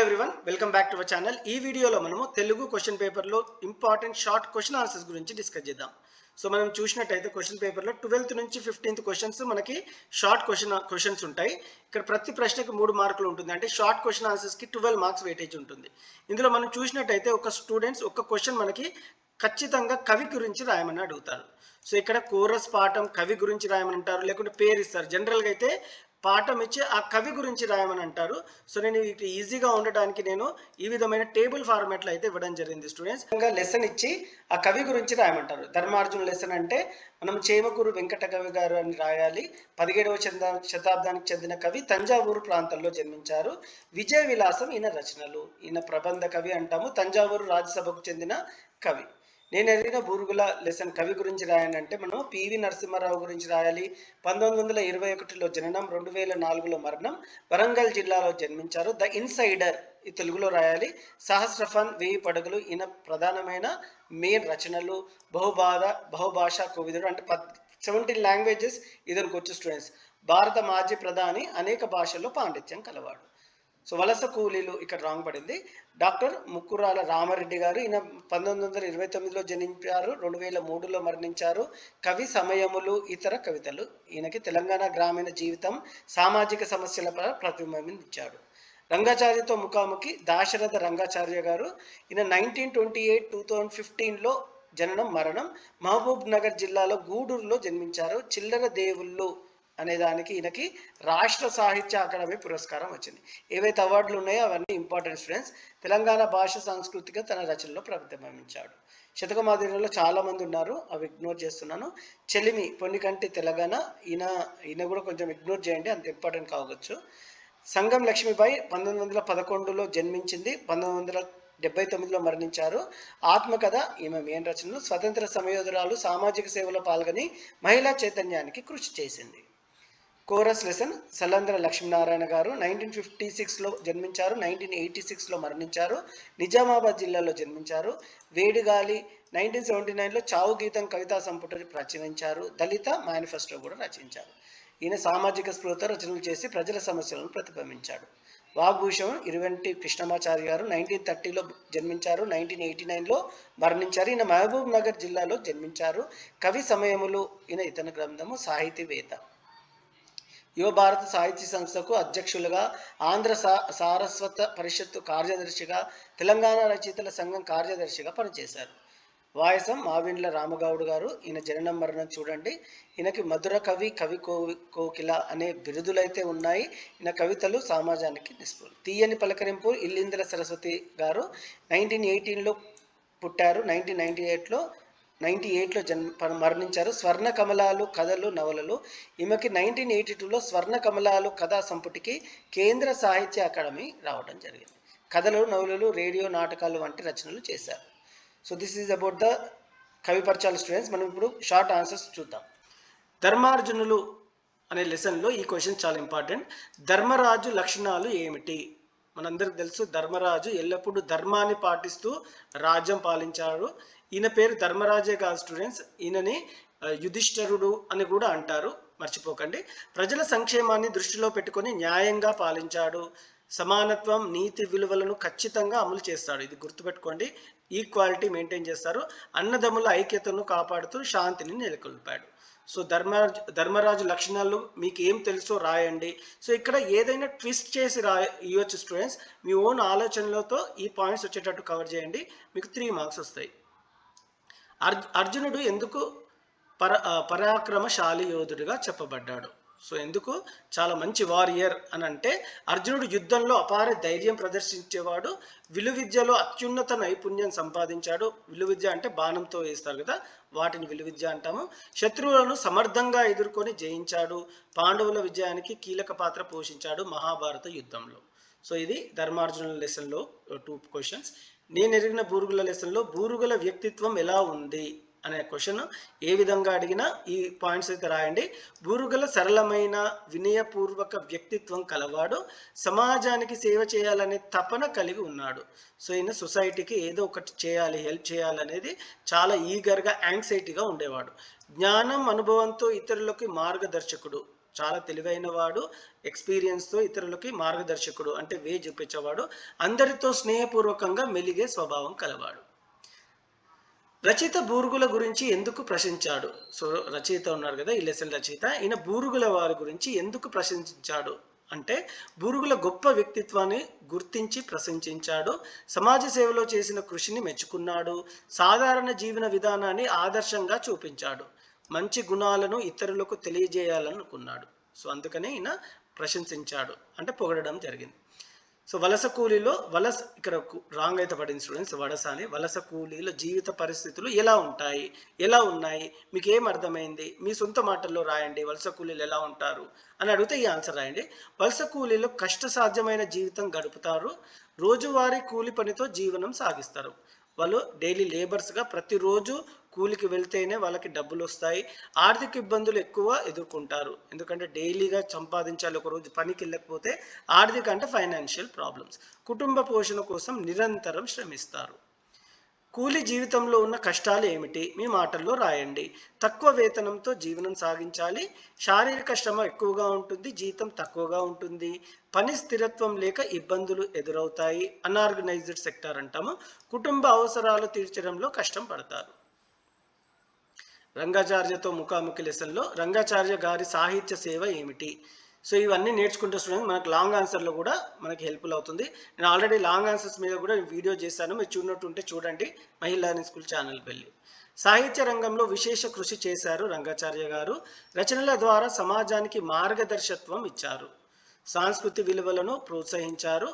Everyone, welcome back to our channel. ఈ వీడియోలో మనము తెలుగు క్వశ్చన్ పేపర్లో ఇంపార్టెంట్ షార్ట్ క్వశ్చన్ ఆన్సర్స్ గురించి డిస్కస్ చేద్దాం. సో మనం చూసినట్టయితే క్వశ్చన్ పేపర్లో 12th నుంచి 15th క్వశ్చన్స్ మనకి షార్ట్ క్వశ్చన్స్ ఉంటాయి. ఇక్కడ ప్రతి ప్రశ్నకి 3 మార్కులు ఉంటుంది. అంటే షార్ట్ క్వశ్చన్ ఆన్సర్స్కి 12 మార్క్స్ వెయిటేజ్ ఉంటుంది. ఇందులో మనం చూసినట్టయితే ఒక స్టూడెంట్స్ ఒక క్వశ్చన్ మనకి ఖచ్చితంగా కవి గురించి రాయమని అడుగుతారు. సో ఇక్కడ కోరస్ పాఠం కవి గురించి రాయమని అంటారు, లేకుంటే పేరు ఇస్తారు. జనరల్గా అయితే పాఠం ఇచ్చి ఆ కవి గురించి రాయమని అంటారు. సో నేను ఇది ఈజీగా ఉండడానికి నేను ఈ విధమైన టేబుల్ ఫార్మాట్లో అయితే ఇవ్వడం జరిగింది. స్టూడెంట్స్ ఇంకా లెసన్ ఇచ్చి ఆ కవి గురించి రాయమంటారు. ధర్మార్జున లెసన్ అంటే మనం చేమకూరు వెంకట కవి గారు అని రాయాలి. 17వ శతాబ్దానికి చెందిన కవి, తంజావూరు ప్రాంతంలో జన్మించారు. విజయ విలాసం ఈయన రచనలు. ఈయన ప్రబంధ కవి అంటాము. తంజావూరు రాజ్యసభకు చెందిన కవి. నేను ఎరిగిన బూరుగుల లెసన్ కవి గురించి రాయాలంటే మనం పివి నరసింహారావు గురించి రాయాలి. 1921లో జననం, 2004లో మరణం, వరంగల్ జిల్లాలో జన్మించారు. ద ఇన్సైడర్ ఈ తెలుగులో రాయాలి. సహస్రఫన్, 1000 పడగలు ఈయన ప్రధానమైన మెయిన్ రచనలు. బహుభాషా కోవిదుడు అంటే 17 లాంగ్వేజెస్ ఇతనికి వచ్చు. స్టూడెంట్స్ భారత మాజీ ప్రధాని, అనేక భాషల్లో పాండిత్యం కలవాడు. సో వలస కూలీలు ఇక్కడ రాంగ్ పడింది. డాక్టర్ ముక్కురాల రామారెడ్డి గారు, ఈయన 1929లో జన్మించారు, 2003లో మరణించారు. కవి సమయములు, ఇతర కవితలు. ఈయనకి తెలంగాణ గ్రామీణ జీవితం, సామాజిక సమస్యలపై ప్రతిబింబించాడు. రంగాచార్యతో ముఖాముఖి, దాశరథ రంగాచార్య గారు, ఈయన 1928 2015లో జననం, మరణం. మహబూబ్ నగర్ జిల్లాలో గూడూరులో జన్మించారు. చిల్లర దేవుళ్ళు అనే దానికి ఈయనకి రాష్ట్ర సాహిత్య అకాడమీ పురస్కారం వచ్చింది. ఏవైతే అవార్డులు ఉన్నాయో అవన్నీ ఇంపార్టెంట్. స్టూడెంట్స్ తెలంగాణ భాష సంస్కృతిగా తన రచనలో ప్రతిబింబించాడు. శతకమాధుర్యంలో చాలా మంది ఉన్నారు, అవి ఇగ్నోర్ చేస్తున్నాను. చెలిమి, పొన్నికంటి తెలంగాణ, ఈయన కూడా కొంచెం ఇగ్నోర్ చేయండి, అంత ఇంపార్టెంట్ కావచ్చు. సంగం లక్ష్మీబాయి 1911లో జన్మించింది, 1979లో మరణించారు. ఆత్మకథ ఈమె మెయిన్ రచనలు. స్వతంత్ర సమయోధురాలు, సామాజిక సేవలో పాల్గొని మహిళా చైతన్యానికి కృషి చేసింది. కోరస్ లెసన్ సలంద్ర లక్ష్మీనారాయణ గారు 1956లో జన్మించారు, 1986లో మరణించారు. నిజామాబాద్ జిల్లాలో జన్మించారు. వేడిగాలి 1979లో చావు గీతం కవితా సంపుటిని ప్రచురించారు. దళిత మేనిఫెస్టో కూడా రచించారు. ఈయన సామాజిక స్పృహతో రచనలు చేసి ప్రజల సమస్యలను ప్రతిబింబించాడు. వాగ్భూషణం ఇరువెంటి కృష్ణమాచారి గారు 1930లో జన్మించారు, 1989లో మరణించారు. ఈయన మహబూబ్ నగర్ జిల్లాలో జన్మించారు. కవి సమయములు ఈయన ఇతని గ్రంథము. సాహితీవేత్త, యువ భారత సాహిత్య సంస్థకు అధ్యక్షులుగా, ఆంధ్ర సారస్వత పరిషత్తు కార్యదర్శిగా, తెలంగాణ రచయితల సంఘం కార్యదర్శిగా పనిచేశారు. వాయసం మావిండ్ల రామగౌడ్ గారు, ఈయన జననం మరణం చూడండి. ఈయనకి మధుర కవి, కవి కోకిల అనే బిరుదులైతే ఉన్నాయి. ఈయన కవితలు సమాజానికి నిస్పృహలు. తీయని పలకరింపు ఇల్లింద్ర సరస్వతి గారు 1918లో పుట్టారు, 1998లో మరణించారు. స్వర్ణ కమలాలు కథలు, నవలలు. ఈమెకి 1982లో స్వర్ణ కమలాలు కథా సంపుటికి కేంద్ర సాహిత్య అకాడమీ రావడం జరిగింది. కథలు, నవలలు, రేడియో నాటకాలు వంటి రచనలు చేశారు. So this is about the కవి పరిచయాలు. స్టూడెంట్స్ మనం ఇప్పుడు షార్ట్ ఆన్సర్స్ చూద్దాం. ధర్మార్జునులు అనే లెసన్లో ఈ క్వశ్చన్ చాలా ఇంపార్టెంట్. ధర్మరాజు లక్షణాలు ఏమిటి? మనందరికి తెలుసు, ధర్మరాజు ఎల్లప్పుడూ ధర్మాన్ని పాటిస్తూ రాజ్యం పాలించాడు. ఈయన పేరు ధర్మరాజే కాదు స్టూడెంట్స్, ఈయనని యుధిష్ఠరుడు అని కూడా అంటారు, మర్చిపోకండి. ప్రజల సంక్షేమాన్ని దృష్టిలో పెట్టుకొని న్యాయంగా పాలించాడు. సమానత్వం, నీతి విలువలను ఖచ్చితంగా అమలు చేస్తాడు, ఇది గుర్తుపెట్టుకోండి. ఈక్వాలిటీ మెయింటైన్ చేస్తారు. అన్నదమ్ముల ఐక్యతను కాపాడుతూ శాంతిని నెలకొల్పాడు. సో ధర్మరాజు లక్షణాలు మీకు ఏం తెలుసో రాయండి. సో ఇక్కడ ఏదైనా ట్విస్ట్ చేసి ఇవ్వచ్చు స్టూడెంట్స్. మీ ఓన్ ఆలోచనలతో ఈ పాయింట్స్ వచ్చేటట్టు కవర్ చేయండి, మీకు 3 మార్క్స్ వస్తాయి. అర్జునుడు ఎందుకు పరాక్రమశాలి యోధుడిగా చెప్పబడ్డాడు? సో ఎందుకు చాలా మంచి వారియర్ అని అంటే, అర్జునుడు యుద్ధంలో అపార ధైర్యం ప్రదర్శించేవాడు. విలువిద్యలో అత్యున్నత నైపుణ్యం సంపాదించాడు. విలువిద్య అంటే బాణంతో వేస్తారు కదా, వాటిని విలువిద్య అంటాము. శత్రువులను సమర్థంగా ఎదుర్కొని జయించాడు. పాండవుల విజయానికి కీలక పాత్ర పోషించాడు మహాభారత యుద్ధంలో. సో ఇది ధర్మార్జునుల లెసన్లో 2 క్వశ్చన్స్. నేను ఎరిగిన బూరుగుల లెసన్లో బూరుగుల వ్యక్తిత్వం ఎలా ఉంది అనే క్వశ్చన్ ఏ విధంగా అడిగినా ఈ పాయింట్స్ అయితే రాయండి. బూరుగుల సరళమైన వినయపూర్వక వ్యక్తిత్వం కలవాడు. సమాజానికి సేవ చేయాలనే తపన కలిగి ఉన్నాడు. సో ఈయన సొసైటీకి ఏదో ఒకటి చేయాలి, హెల్ప్ చేయాలనేది చాలా ఈగర్గా, యాంగ్జైటీగా ఉండేవాడు. జ్ఞానం, అనుభవంతో ఇతరులకి మార్గదర్శకుడు. చాలా తెలివైన వాడు, ఎక్స్పీరియన్స్తో ఇతరులకి మార్గదర్శకుడు అంటే వే చూపించేవాడు, అందరితో స్నేహపూర్వకంగా మెలిగే స్వభావం కలవాడు. రచయిత బూరుగుల గురించి ఎందుకు ప్రశంసించాడు? సో రచయిత ఉన్నారు కదా, ఈ లెసన్ రచయిత, ఈయన బూరుగుల వారి గురించి ఎందుకు ప్రశంసించాడు అంటే బూరుగుల గొప్ప వ్యక్తిత్వాన్ని గుర్తించి ప్రశంసించాడు, సమాజ సేవలో చేసిన కృషిని మెచ్చుకున్నాడు, సాధారణ జీవన విధానాన్ని ఆదర్శంగా చూపించాడు, మంచి గుణాలను ఇతరులకు తెలియజేయాలనుకున్నాడు. సో అందుకనే ఈయన ప్రశంసించాడు అంటే పొగడడం జరిగింది. సో వలస కూలీలో ఇక్కడ రాంగ్ అయితే పడింది స్టూడెంట్స్, వలస అని. వలస కూలీల జీవిత పరిస్థితులు ఎలా ఉన్నాయి మీకు ఏం అర్థమైంది, మీ సొంత మాటల్లో రాయండి. వలస కూలీలు ఎలా ఉంటారు అని అడిగితే ఈ ఆన్సర్ రాయండి. వలస కూలీలు కష్టసాధ్యమైన జీవితం గడుపుతారు, రోజువారీ కూలి పనితో జీవనం సాగిస్తారు. వాళ్ళు డైలీ లేబర్స్గా ప్రతిరోజు కూలికి వెళ్తేనే వాళ్ళకి డబ్బులు వస్తాయి. ఆర్థిక ఇబ్బందులు ఎక్కువ ఎదుర్కొంటారు, ఎందుకంటే డైలీగా సంపాదించాలి, ఒక రోజు పనికి వెళ్ళకపోతే ఆర్థిక అంటే ఫైనాన్షియల్ ప్రాబ్లమ్స్. కుటుంబ పోషణ కోసం నిరంతరం శ్రమిస్తారు. కూలి జీవితంలో ఉన్న కష్టాలు ఏమిటి మీ మాటల్లో రాయండి. తక్కువ వేతనంతో జీవనం సాగించాలి, శారీరక శ్రమ ఎక్కువగా ఉంటుంది, జీతం తక్కువగా ఉంటుంది, పని స్థిరత్వం లేక ఇబ్బందులు ఎదురవుతాయి, అన్ఆర్గనైజ్డ్ సెక్టార్ అంటాము, కుటుంబ అవసరాలు తీర్చడంలో కష్టం పడతారు. రంగాచార్యతో ముఖాముఖి లెసన్లో రంగాచార్య గారి సాహిత్య సేవ ఏమిటి? సో ఇవన్నీ నేర్చుకుంటే స్టూడెంట్ మనకు లాంగ్ ఆన్సర్లో కూడా మనకి హెల్ప్ఫుల్ అవుతుంది. నేను ఆల్రెడీ లాంగ్ ఆన్సర్స్ మీద కూడా వీడియో చేశాను, మీరు చూడనట్టుంటే చూడండి మహిళా స్కూల్ ఛానల్కి వెళ్ళి. సాహిత్య రంగంలో విశేష కృషి చేశారు రంగాచార్య గారు, రచనల ద్వారా సమాజానికి మార్గదర్శకత్వం ఇచ్చారు, సాంస్కృతిక విలువలను ప్రోత్సహించారు,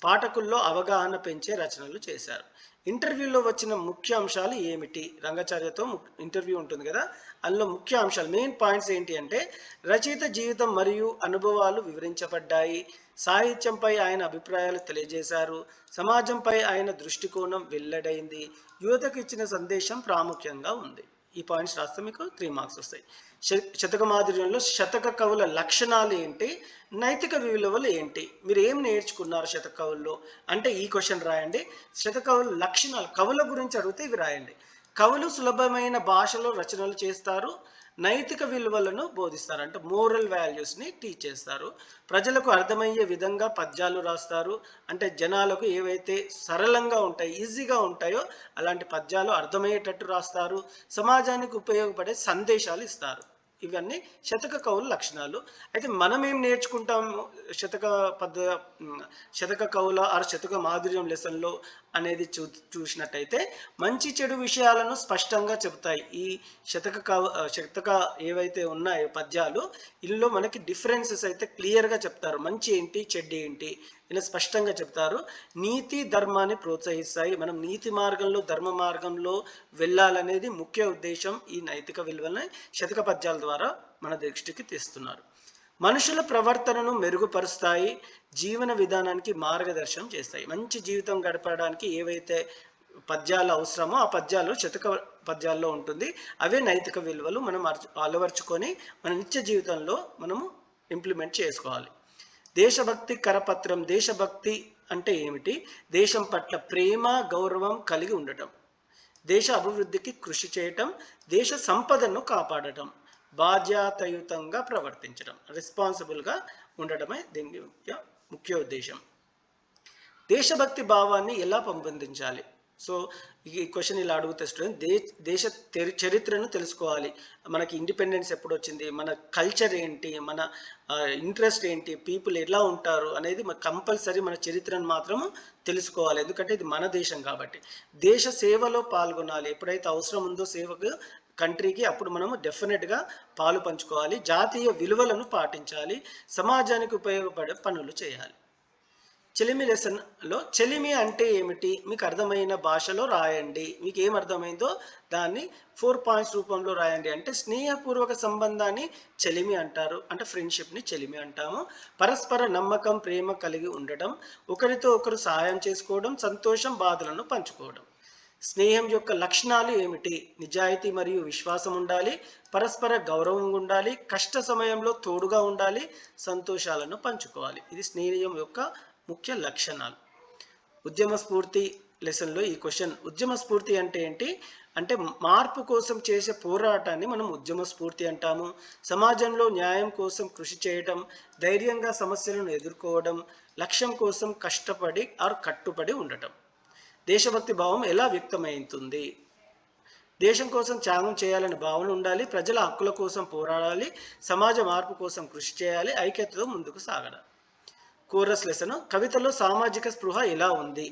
పాఠకుల్లో అవగాహన పెంచే రచనలు చేశారు. ఇంటర్వ్యూలో వచ్చిన ముఖ్య అంశాలు ఏమిటి? రంగాచార్యతో ఇంటర్వ్యూ ఉంటుంది కదా, అందులో ముఖ్య అంశాలు మెయిన్ పాయింట్స్ ఏంటి అంటే రచయిత జీవితం మరియు అనుభవాలు వివరించబడ్డాయి, సాహిత్యంపై ఆయన అభిప్రాయాలు తెలియజేశారు, సమాజంపై ఆయన దృష్టికోణం వెల్లడైంది, యువతకు ఇచ్చిన సందేశం ప్రాముఖ్యంగా ఉంది. ఈ పాయింట్స్ రాస్తే మీకు 3 మార్క్స్ వస్తాయి. శతక మాధుర్యంలో శతక కవుల లక్షణాలు ఏంటి, నైతిక విలువలు ఏంటి, మీరు ఏం నేర్చుకున్నారు శతక కవుల్లో అంటే ఈ క్వశ్చన్ రాయండి. శతక కవుల లక్షణాలు, కవుల గురించి అడిగితే ఇవి రాయండి. కవులు సులభమైన భాషలో రచనలు చేస్తారు, నైతిక విలువలను బోధిస్తారు అంటే మోరల్ వాల్యూస్ని టీచ్ చేస్తారు, ప్రజలకు అర్థమయ్యే విధంగా పద్యాలు రాస్తారు అంటే జనాలకు ఏవైతే సరళంగా ఉంటాయి, ఈజీగా ఉంటాయో అలాంటి పద్యాలు అర్థమయ్యేటట్టు రాస్తారు, సమాజానికి ఉపయోగపడే సందేశాలు ఇస్తారు. ఇవన్నీ శతక కవుల లక్షణాలు. అయితే మనం ఏం నేర్చుకుంటాము శతక కవుల ఆర్ శతక మాధుర్యం లెసన్లో అనేది చూసినట్టయితే మంచి చెడు విషయాలను స్పష్టంగా చెబుతాయి. ఈ శతక ఏవైతే ఉన్నాయో పద్యాలు, ఇందులో మనకి డిఫరెన్సెస్ అయితే క్లియర్గా చెప్తారు, మంచి ఏంటి చెడ్డ ఏంటి ఇలా స్పష్టంగా చెప్తారు. నీతి ధర్మాన్ని ప్రోత్సహిస్తాయి, మనం నీతి మార్గంలో ధర్మ మార్గంలో వెళ్ళాలనేది ముఖ్య ఉద్దేశం. ఈ నైతిక విలువలని శతక పద్యాల ద్వారా మన దృష్టికి తెస్తున్నారు. మనుషుల ప్రవర్తనను మెరుగుపరుస్తాయి, జీవన విధానానికి మార్గదర్శనం చేస్తాయి. మంచి జీవితం గడపడానికి ఏవైతే పద్యాలు అవసరమో ఆ పద్యాలు శతక పద్యాల్లో ఉంటుంది, అవే నైతిక విలువలు మనం అలవర్చుకొని మన నిత్య జీవితంలో మనము ఇంప్లిమెంట్ చేసుకోవాలి. దేశభక్తి కరపత్రం, దేశభక్తి అంటే ఏమిటి? దేశం పట్ల ప్రేమ గౌరవం కలిగి ఉండటం, దేశ అభివృద్ధికి కృషి చేయటం, దేశ సంపదను కాపాడటం, బాధ్యతాయుతంగా ప్రవర్తించడం, రెస్పాన్సిబుల్గా ఉండటమే దీని ముఖ్య ఉద్దేశం. దేశభక్తి భావాన్ని ఎలా పెంపొందించాలి? సో ఈ క్వశ్చన్ ఇలా అడుగుతే స్టూడెంట్, దేశ చరిత్రను తెలుసుకోవాలి, మనకి ఇండిపెండెన్స్ ఎప్పుడు వచ్చింది, మన కల్చర్ ఏంటి, మన ఇంట్రెస్ట్ ఏంటి, పీపుల్ ఎలా ఉంటారు అనేది కంపల్సరీ మన చరిత్రను మాత్రము తెలుసుకోవాలి, ఎందుకంటే ఇది మన దేశం కాబట్టి. దేశ సేవలో పాల్గొనాలి, ఎప్పుడైతే అవసరం ఉందో సేవకు కంట్రీకి అప్పుడు మనము డెఫినెట్గా పాలు పంచుకోవాలి, జాతీయ విలువలను పాటించాలి, సమాజానికి ఉపయోగపడే పనులు చేయాలి. చెలిమి లెసన్లో చెలిమి అంటే ఏమిటి మీకు అర్థమైన భాషలో రాయండి, మీకు ఏం అర్థమైందో దాన్ని 4 పాయింట్స్ రూపంలో రాయండి. అంటే స్నేహపూర్వక సంబంధాన్ని చెలిమి అంటారు, అంటే ఫ్రెండ్షిప్ని చెలిమి అంటాము. పరస్పర నమ్మకం ప్రేమ కలిగి ఉండటం, ఒకరితో ఒకరు సహాయం చేసుకోవడం, సంతోషం బాధలను పంచుకోవడం. స్నేహం యొక్క లక్షణాలు ఏమిటి? నిజాయితీ మరియు విశ్వాసం ఉండాలి, పరస్పర గౌరవం ఉండాలి, కష్ట సమయంలో తోడుగా ఉండాలి, సంతోషాలను పంచుకోవాలి. ఇది స్నేహం యొక్క ముఖ్య లక్షణాలు. ఉద్యమ స్ఫూర్తి లెసన్లో ఈ క్వశ్చన్, ఉద్యమ స్ఫూర్తి అంటే ఏంటి అంటే మార్పు కోసం చేసే పోరాటాన్ని మనం ఉద్యమ స్ఫూర్తి అంటాము. సమాజంలో న్యాయం కోసం కృషి చేయడం, ధైర్యంగా సమస్యలను ఎదుర్కోవడం, లక్ష్యం కోసం కష్టపడి కట్టుబడి ఉండటం. దేశభక్తి భావం ఎలా వ్యక్తమవుతుంది? దేశం కోసం త్యాగం చేయాలని భావన ఉండాలి, ప్రజల హక్కుల కోసం పోరాడాలి, సమాజ మార్పు కోసం కృషి చేయాలి, ఐక్యతతో ముందుకు సాగడం. Chorus lesson. కవితలో సామాజిక స్పృహ ఎలా ఉంది?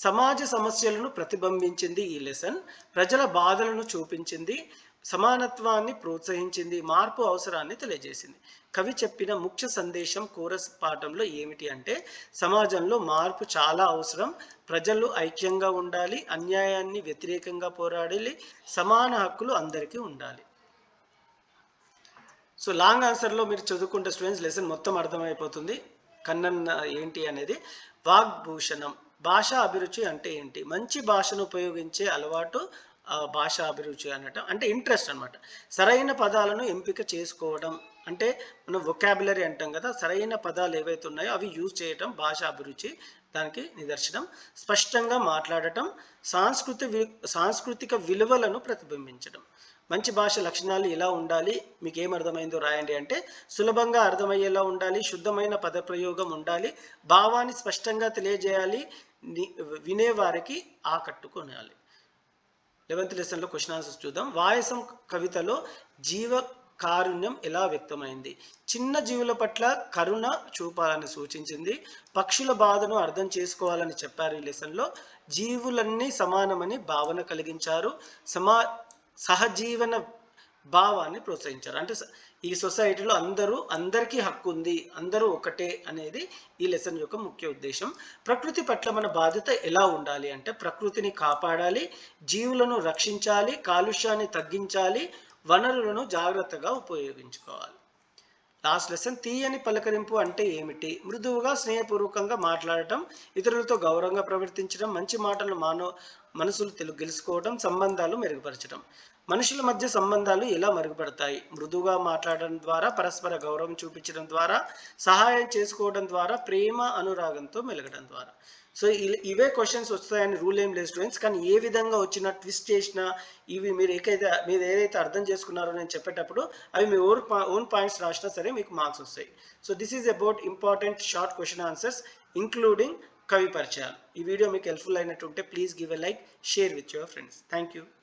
సమాజ సమస్యలను ప్రతిబింబించింది ఈ లెసన్. ప్రజల బాధలను చూపించింది, సమానత్వాన్ని ప్రోత్సహించింది, మార్పు అవసరాన్ని తెలియజేసింది. కవి చెప్పిన ముఖ్య సందేశం కోరస్ పాఠంలో ఏమిటి అంటే, సమాజంలో మార్పు చాలా అవసరం, ప్రజలు ఐక్యంగా ఉండాలి, అన్యాయాన్ని వ్యతిరేకంగా పోరాడాలి, సమాన హక్కులు అందరికీ ఉండాలి. సో లాంగ్ ఆన్సర్లో మీరు చదువుకుంటే స్టూడెంట్స్ లెసన్ మొత్తం అర్థమైపోతుంది. కన్నన్ ఏంటి అనేది. వాగ్భూషణం. భాషా అభిరుచి అంటే ఏంటి? మంచి భాషను ఉపయోగించే అలవాటు భాషా అభిరుచి అనటం అంటే ఇంట్రెస్ట్ అనమాట. సరైన పదాలను ఎంపిక చేసుకోవడం అంటే మనం వొకాబులరీ అంటాం కదా, సరైన పదాలు ఏవైతే ఉన్నాయో అవి యూజ్ చేయటం భాషా అభిరుచి దానికి నిదర్శనం. స్పష్టంగా మాట్లాడటం, సాంస్కృతిక విలువలను ప్రతిబింబించడం. మంచి భాష లక్షణాలు ఎలా ఉండాలి, మీకు ఏం అర్థమైందో రాయండి అంటే, సులభంగా అర్థమయ్యేలా ఉండాలి, శుద్ధమైన పదప్రయోగం ఉండాలి, భావాన్ని స్పష్టంగా తెలియజేయాలి, వినేవారికి ఆకట్టుకొనాలి. 11th లెసన్లో క్వశ్చన్ ఆన్సర్స్ చూద్దాం. వాయసం కవితలో జీవ కారుణ్యం ఎలా వ్యక్తమైంది? చిన్న జీవుల పట్ల కరుణ చూపాలని సూచించింది. పక్షుల బాధను అర్థం చేసుకోవాలని చెప్పారు ఈ లెసన్లో. జీవులన్నీ సమానమని భావన కలిగించారు. సహజీవన భావాన్ని ప్రోత్సహించారు. అంటే ఈ సొసైటీలో అందరికీ హక్కు ఉంది, అందరూ ఒకటే అనేది ఈ లెసన్ యొక్క ముఖ్య ఉద్దేశం. ప్రకృతి పట్ల మన బాధ్యత ఎలా ఉండాలి అంటే, ప్రకృతిని కాపాడాలి, జీవులను రక్షించాలి, కాలుష్యాన్ని తగ్గించాలి, వనరులను జాగ్రత్తగా ఉపయోగించుకోవాలి. Last lesson. తీయని పలకరింపు అంటే ఏమిటి? మృదువుగా స్నేహపూర్వకంగా మాట్లాడటం, ఇతరులతో గౌరవంగా ప్రవర్తించడం, మంచి మాటలు మనసులు గెలుచుకోవడం, సంబంధాలు మెరుగుపరచడం. మనుషుల మధ్య సంబంధాలు ఎలా మెరుగుపడతాయి? మృదువుగా మాట్లాడడం ద్వారా, పరస్పర గౌరవం చూపించడం ద్వారా, సహాయం చేసుకోవడం ద్వారా, ప్రేమ అనురాగంతో మెలగడం ద్వారా. సో ఇవే క్వశ్చన్స్ వస్తాయని రూల్ ఏం లేదు స్టూడెంట్స్, కానీ ఏ విధంగా వచ్చినా ట్విస్ట్ చేసినా ఇవి మీరు ఏదైతే అర్థం చేసుకున్నారో నేను చెప్పేటప్పుడు అవి మీ ఓన్ పాయింట్స్ రాసినా సరే మీకు మార్క్స్ వస్తాయి. So this is about important short question answers including కవి పరిచయాలు. ఈ వీడియో మీకు హెల్ప్ఫుల్ అయినట్టుంటే please give a like, share with your friends. Thank you.